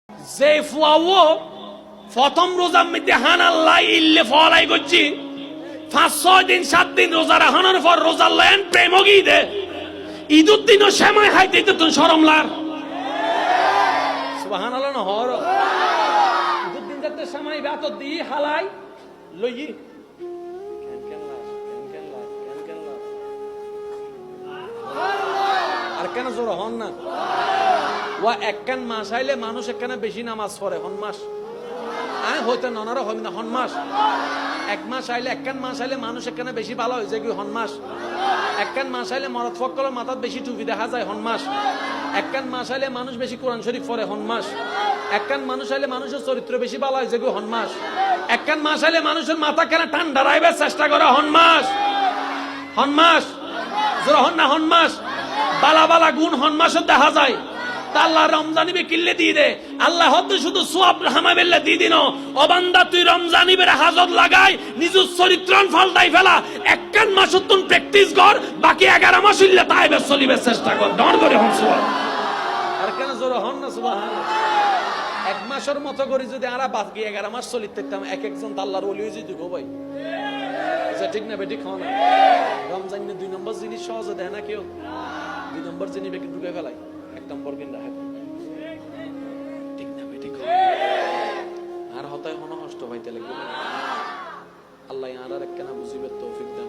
যে ফুয়াও প্রথম রোজার মধ্যে হানাল্লাহ ইল্লে ফলাই করছি 5-6 দিন 7 দিন রোজা রাখানোর পর রোজার লাইন প্রেমগি দে ঈদুর দিনও সময় খাইতে তো শরমলার সুবহানাল্লাহ না হর ঈদুর দিন যাতে সময় বাত দি হালাই লই আর কেন জোর হন না ওয়া একখান মাস আইলে মানুষ একখানে বেশি নামাজ পড়ে হন মাস আয় হইতে ননারও হন না হন মাস এক মাস আইলে একখান মাস আইলে মানুষ একখানে বেশি ভালো হয়েছে কি হন মাস একখান মাস আইলে মরদ ফকলের মাথাত বেশি টুপি দেখা যায় হন মাস একখান মাস আইলে মানুষ বেশি কোরআন শরীফ পড়ে হন মাস একখান মানুষ আইলে মানুষের চরিত্র বেশি ভালো হয়েছে কি হন মাস একখান মাস আইলে মানুষের মাথা কেন ঠান্ডা রাখবার চেষ্টা করে হন মাস জোর হন না হন মাস বালা বালা গুণ হন মাসের দেখা যায় আল্লাহ রমজানিবে কিল্লে দিয়ে দে আল্লাহ হতে শুধু সোয়াব হামাবেল্লা দিয়ে দিন ও বান্দা তুই রমজানিবের হাজত লাগাই নিজের চরিত্রন ফালতাই ফেলা একখান মাস তুন প্র্যাকটিস কর বাকি 11 মাস হইলে তাইবে চলিবে চেষ্টা কর ডর করে হন সুবহান আর কেন জোর হন না সুবহানাল্লাহ এক মাসের মতো করে যদি আরা বাকি 11 মাস চলিতে থাকতাম এক একজন আল্লাহর ওলি হয়ে যেত গো ভাই এটা ঠিক না বেটি খাও না রমজানে 2 নম্বর জিনিস সহজে দেয় না কেউ 2 নম্বর জিনিস বেকে ঢুকে ফেলাই এক নম্বর কিনা ঠিক না বেটি আর হতায় হন কষ্ট পাইতে লাগবে আল্লাহ আর একখানা বুঝিবে তৌফিক দান